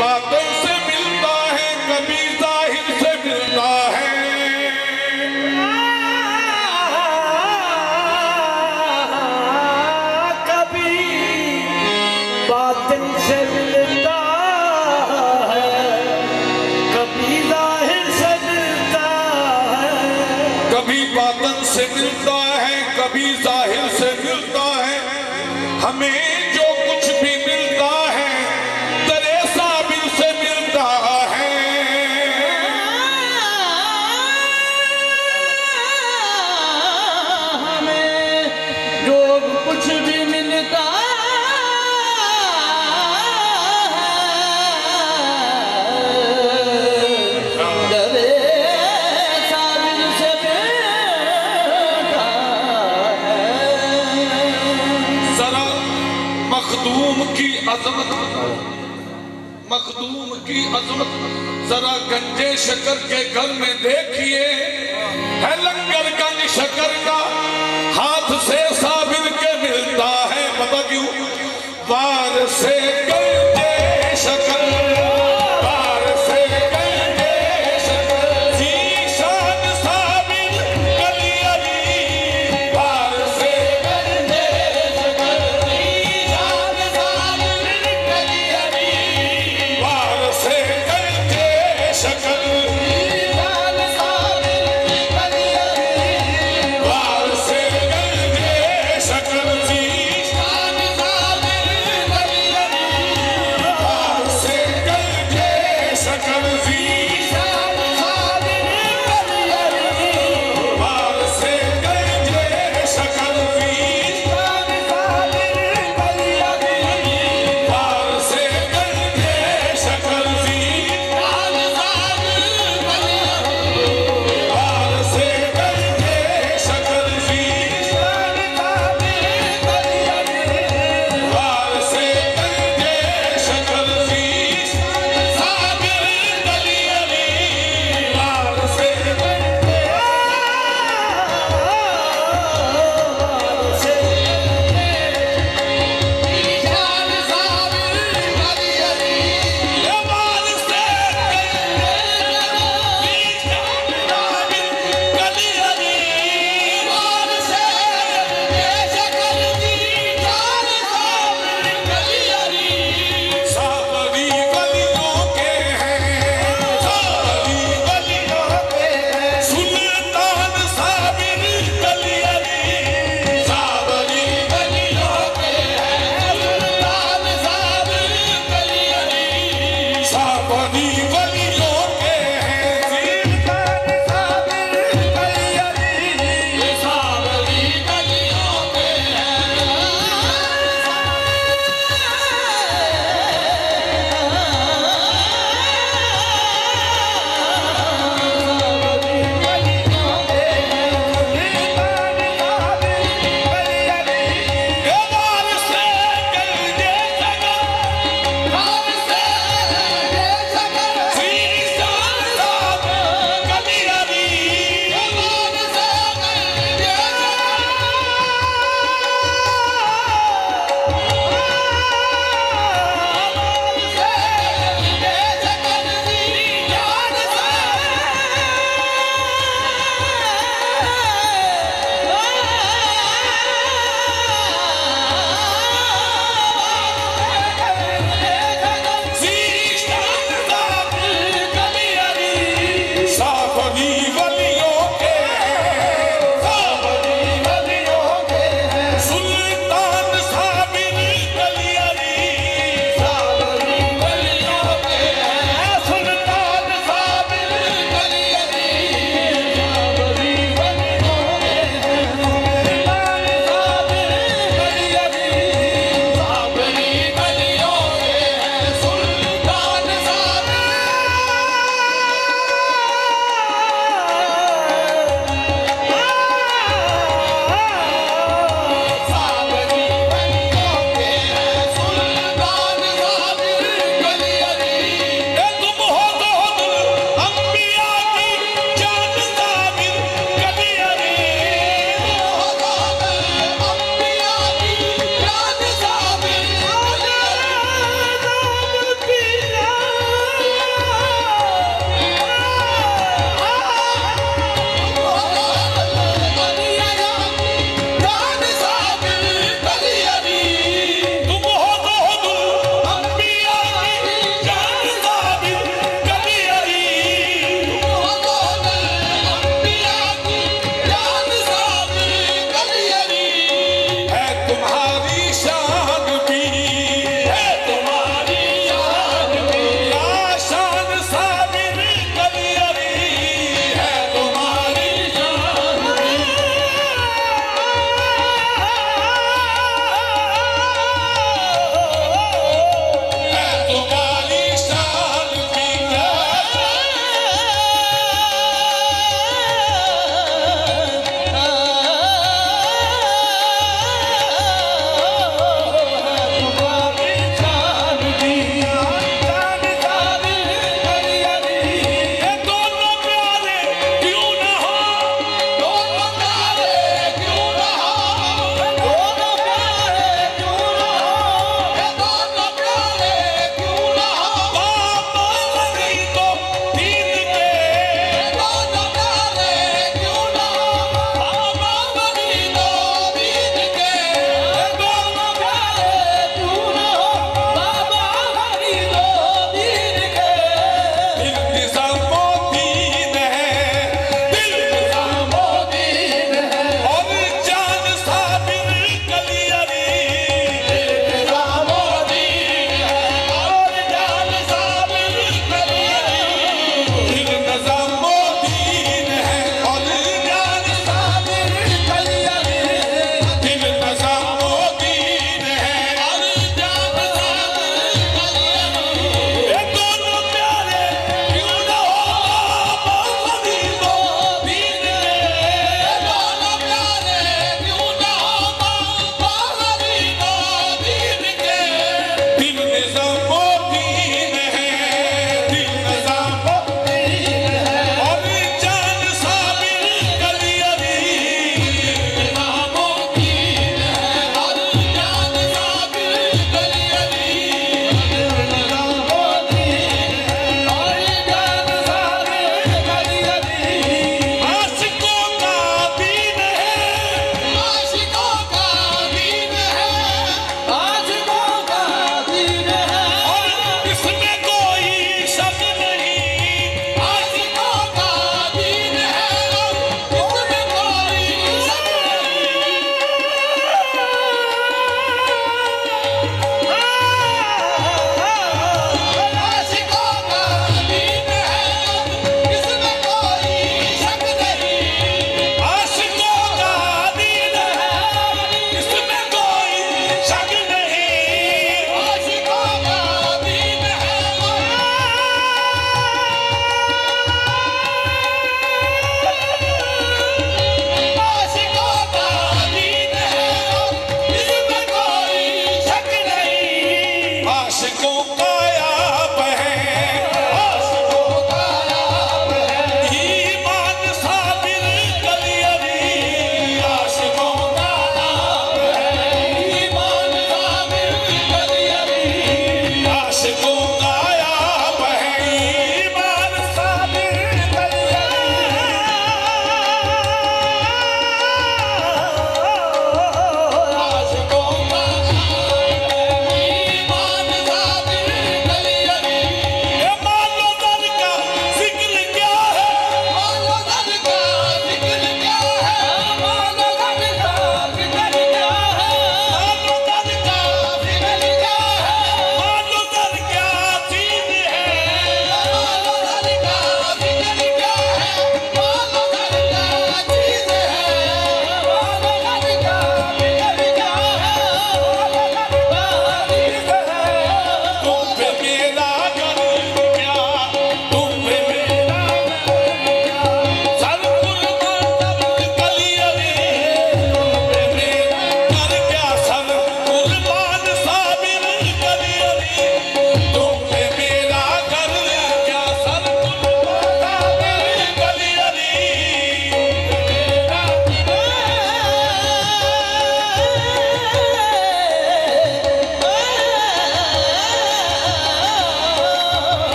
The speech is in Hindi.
बातों से मिलता है, कभी जाहिर से मिलता है। कभी बातिन से मिलता है, कभी जाहिर से मिलता है। कभी बातन से मिलता है, कभी जाहिर से मिलता है। हमें जो कुछ भी मिलता है दरे साबिर से मिलता है। हमें जो कुछ भी मिलता है दरे साबिर से मिलता है। जरा मखदूम की अजमत, मखदूम की अजमत जरा गंजे शकर के घर में देखिए। है लंगर गंज शकर का हाथ से साबिर के मिलता है। पता क्यों? वार से गंजे शकर, वार से गंजे शकर, जीशान साबिर कली अली। वार से गंजे शकर, जीशान साबिर कली अली। वार से गंजे शकर, जीशान साबिर कली अली। वार से गंजे शकर, जीशान साबिर कली अली। वार से गंजे शकर, जीशान साबिर कली अली। वार से गंजे शकर, जीशान साबिर कली अली। वार से गंजे शकर, जीशान साबिर कली अली। वार से गंजे शकर, जीशान साबिर कली अली। वार से गंजे शकर, जीशान साबिर कली अली। वार से साबरी वलियों के हैं, साबरी वलियों के हैं, सुल्तान साबिर कली अली। साबरी वलियों के हैं, सुल्तान साबिर कली अली। साबरी